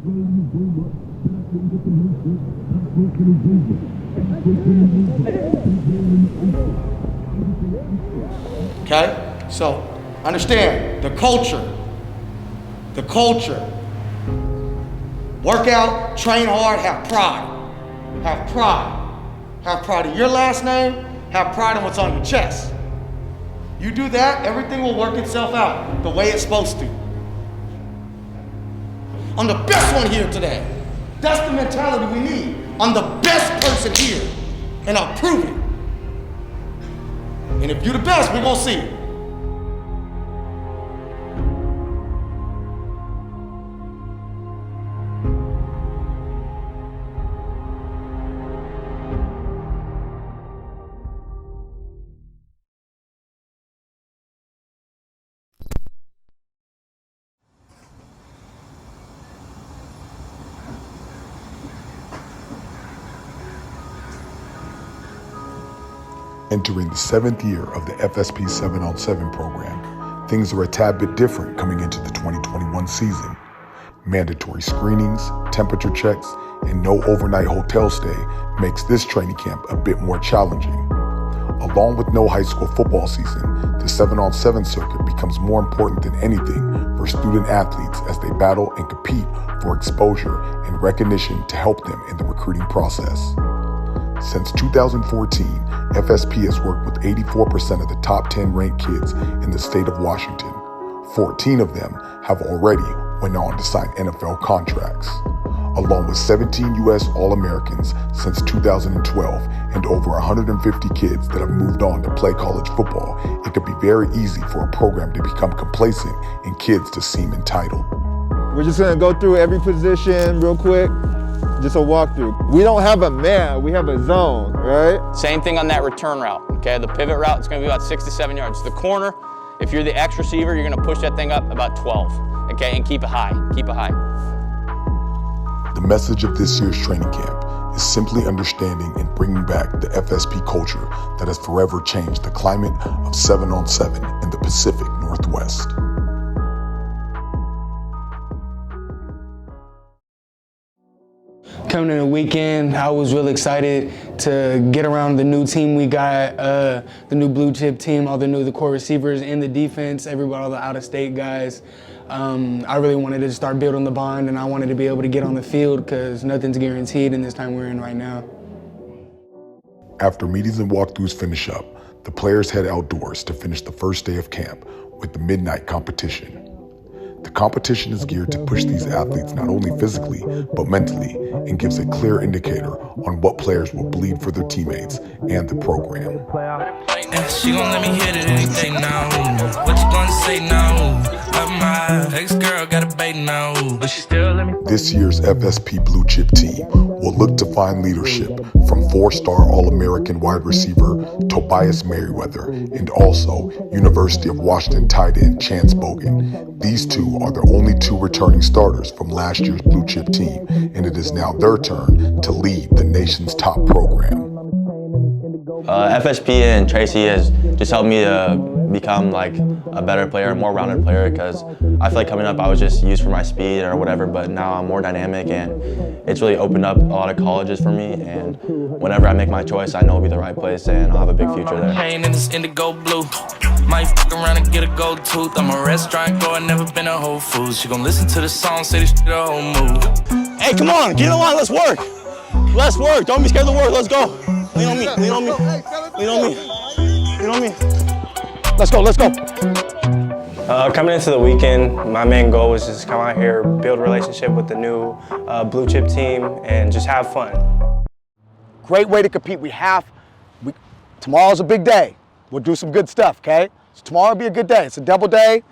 Okay? So, understand, the culture. Work out, train hard, have pride. Have pride. Have pride in your last name, have pride in what's on your chest. You do that, everything will work itself out the way it's supposed to. I'm the best one here today. That's the mentality we need. I'm the best person here, and I'll prove it. And if you're the best, we're gonna see it. Entering the 7th year of the FSP 7-on-7 program, things are a tad bit different coming into the 2021 season. Mandatory screenings, temperature checks, and no overnight hotel stay makes this training camp a bit more challenging. Along with no high school football season, the 7-on-7 circuit becomes more important than anything for student athletes as they battle and compete for exposure and recognition to help them in the recruiting process. Since 2014, FSP has worked with 84% of the top 10 ranked kids in the state of Washington. 14 of them have already went on to sign NFL contracts. Along with 17 U.S. All-Americans since 2012 and over 150 kids that have moved on to play college football, it could be very easy for a program to become complacent and kids to seem entitled. We're just gonna go through every position real quick. Just a walkthrough. We don't have a man, we have a zone, right? Same thing on that return route, okay? The pivot route is gonna be about 6 to 7 yards. The corner, if you're the X receiver, you're gonna push that thing up about 12, okay? And keep it high, keep it high. The message of this year's training camp is simply understanding and bringing back the FSP culture that has forever changed the climate of 7-on-7 in the Pacific Northwest. Coming in the weekend, I was really excited to get around the new team we got, the new blue chip team, all the core receivers in the defense, everybody, all the out-of-state guys. I really wanted to start building the bond, and I wanted to be able to get on the field because nothing's guaranteed in this time we're in right now. After meetings and walkthroughs finish up, the players head outdoors to finish the first day of camp with the midnight competition. The competition is geared to push these athletes not only physically, but mentally, and gives a clear indicator on what players will bleed for their teammates and the program. She gon' let me hit it any day now. What you gonna say now? My ex-girl got a bait now, but she still let me. This year's FSP Blue Chip team will look to find leadership from 4-star All-American wide receiver Tobias Merriweather and also University of Washington tight end Chance Bogan. These two are the only 2 returning starters from last year's Blue Chip team, and it is now their turn to lead the nation's top program. FSP and Tracy has just helped me to become like a better player, a more rounded player, because I feel like coming up I was just used for my speed or whatever, but now I'm more dynamic, and it's really opened up a lot of colleges for me, and whenever I make my choice, I know it'll be the right place and I'll have a big future there. Pain in this indigo blue. Might fuck around and get a gold tooth. I'm a restaurant girl, never been a Whole Foods. She gon' listen to the song, say this shit a whole move. Hey, come on, get in line, let's work. Let's work, don't be scared to work, let's go. Lean on me, lean on me, lean on me, lean on me. Let's go, let's go. Coming into the weekend, my main goal was just come out here, build a relationship with the new blue chip team, and just have fun. Great way to compete. Tomorrow's a big day. We'll do some good stuff, okay? So tomorrow will be a good day. It's a double day.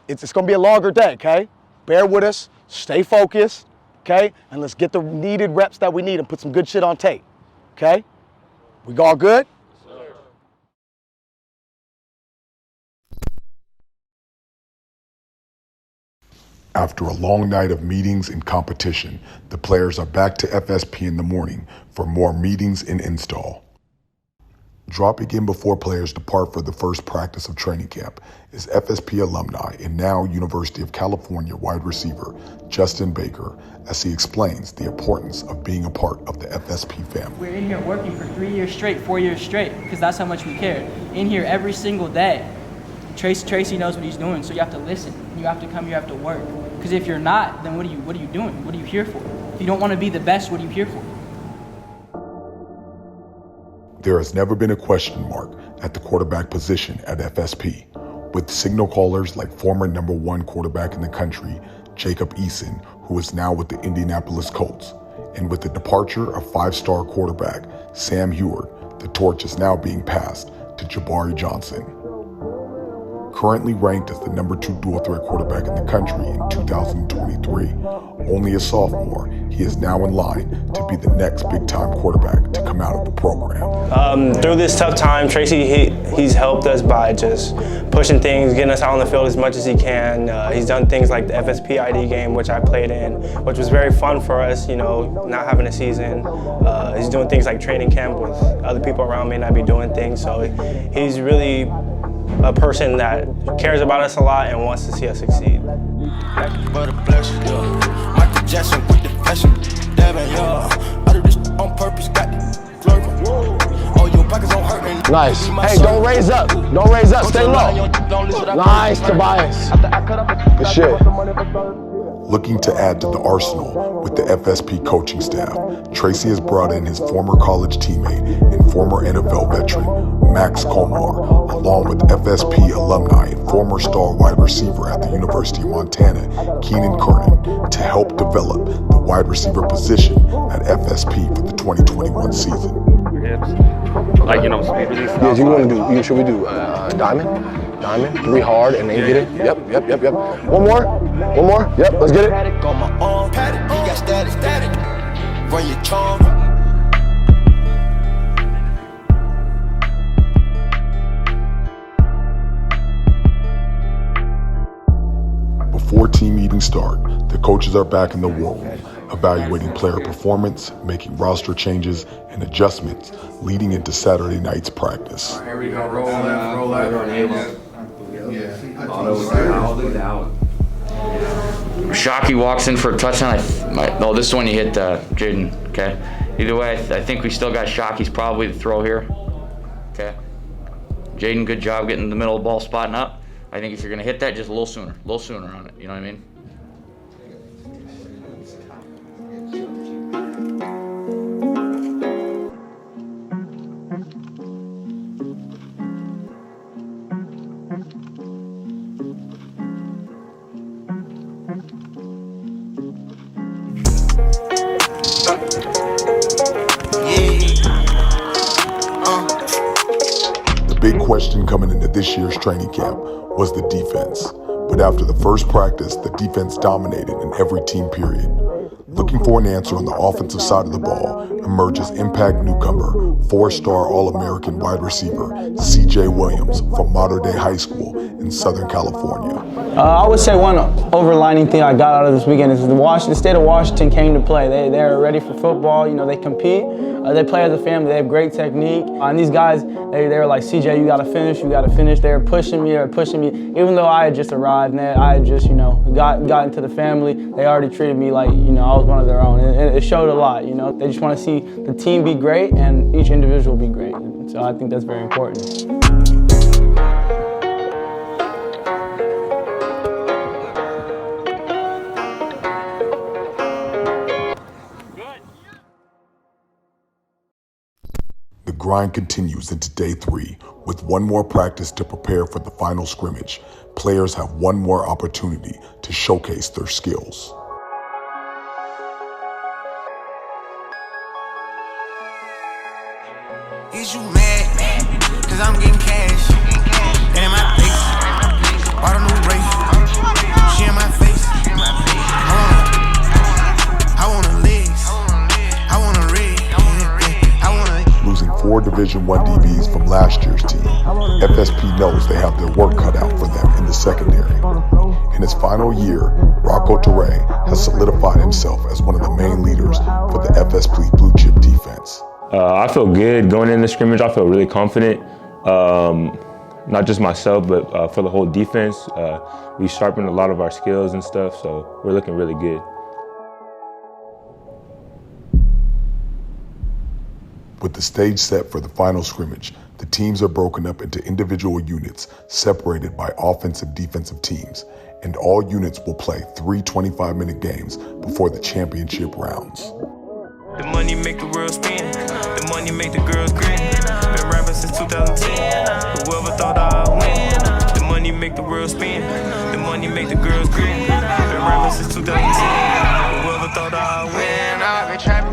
It's gonna be a longer day, okay? Bear with us, stay focused, okay? And let's get the needed reps that we need and put some good shit on tape, okay? We all good? Sir. After a long night of meetings and competition, the players are back to FSP in the morning for more meetings and install. Dropping in before players depart for the first practice of training camp is FSP alumni and now University of California wide receiver Justin Baker, as he explains the importance of being a part of the FSP family. We're in here working for 3 years straight, 4 years straight, because that's how much we care. In here every single day. Tracy knows what he's doing, so you have to listen. You have to come, you have to work. Because if you're not, then what are you doing? What are you here for? If you don't want to be the best, what are you here for? There has never been a question mark at the quarterback position at FSP, with signal callers like former #1 quarterback in the country, Jacob Eason, who is now with the Indianapolis Colts, and with the departure of 5-star quarterback Sam Heward, the torch is now being passed to Jabari Johnson. Currently ranked as the #2 dual-threat quarterback in the country in 2023, only a sophomore, he is now in line to be the next big-time quarterback to come out of the program. Through this tough time, Tracy, he's helped us by just pushing things, getting us out on the field as much as he can. He's done things like the FSP ID game, which I played in, which was very fun for us, you know, not having a season. He's doing things like training camp with other people around me, and I'd be doing things. So he's really a person that cares about us a lot and wants to see us succeed. But a blessing, Michael Jackson with the fashion, Devin, I do this on purpose, got flirting. Oh, your pockets don't hurt. Nice. Hey, don't raise up. Don't raise up. Stay low. Nice, Tobias. Good shit. Looking to add to the arsenal with the FSP coaching staff, Tracy has brought in his former college teammate and former NFL veteran, Max Colmar, along with FSP alumni and former star wide receiver at the University of Montana, Keenan Kernan, to help develop the wide receiver position at FSP for the 2021 season. Like, you know, speed release. Yeah, you want to do, should we do diamond? Diamond, 3 hard and then get it. Yep. One more. Yep, let's get it. Got my arm, he got static. Run your charm. Before team meetings start, the coaches are back in the war room, evaluating player performance, making roster changes and adjustments leading into Saturday night's practice. Here we go, roll left. Shockey walks in for a touchdown. This is when you hit Jaden, okay? Either way, I think we still got Shockey's probably the throw here, okay? Jaden, good job getting in the middle of the ball, spotting up. I think if you're gonna hit that, just a little sooner on it, you know what I mean? The big question coming into this year's training camp was the defense. But after the first practice, the defense dominated in every team period. Looking for an answer on the offensive side of the ball emerges impact newcomer, 4-star All-American wide receiver, CJ Williams from Mater Dei High School in Southern California. I would say one overlining thing I got out of this weekend is the state of Washington came to play. They're ready for football. You know, they compete. They play as a family. They have great technique. And these guys, they were like, CJ, you got to finish. They were pushing me. Even though I had just arrived, and I had just, got into the family. They already treated me like, I was one of their own. And it showed a lot, They just want to see the team be great and each individual be great. So I think that's very important. The grind continues into day 3 with one more practice to prepare for the final scrimmage. Players have one more opportunity to showcase their skills. Is you mad? Cause I'm getting cash. And in my face, bought a new race. She in my face. I want a legs. I want a red. I want a. Losing 4 Division I DBs from last year's team, FSP knows they have their work cut out for them in the secondary. In his final year, Rocco Teray has solidified himself as one of the main leaders for the FSP blue chip defense. I feel good going into scrimmage. I feel really confident. Not just myself, but for the whole defense. We sharpened a lot of our skills and stuff, so we're looking really good. With the stage set for the final scrimmage, the teams are broken up into individual units separated by offensive-defensive teams, and all units will play 3 25-minute games before the championship rounds. The money make the world spin, the money make the girls grin. Been rapping since 2010, whoever thought I'd win. The money make the world spin, the money make the girls grin. Been rapping since 2010, whoever thought I'd win.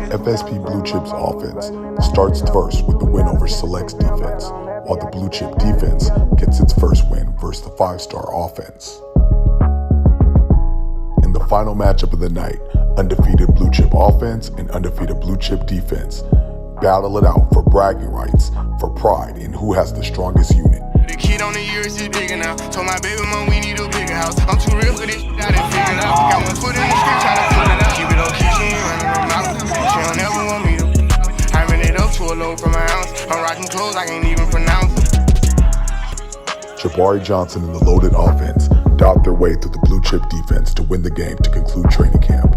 FSP Blue Chip's offense starts first with the win over Select's defense, while the Blue Chip defense gets its first win versus the 5-star offense. In the final matchup of the night, undefeated Blue Chip offense and undefeated Blue Chip defense battle it out for bragging rights, for pride in who has the strongest unit. The kid on the year is just bigger now. Told my baby mom we need a bigger house. I'm too real for this shit, I done figured out. Got one foot in the street trying to flip it out. Keep it okay, she ain't running her mouth. She don't ever want me to having it up to a load from my house. I'm rocking clothes I can't even pronounce. Jabari Johnson and the loaded offense dot their way through the Blue Chip defense to win the game to conclude training camp.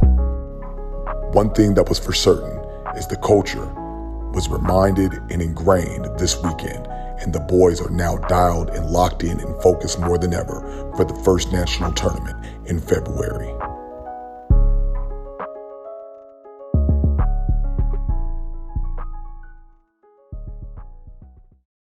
One thing that was for certain is the culture was reminded and ingrained this weekend, and the boys are now dialed and locked in and focused more than ever for the first national tournament in February.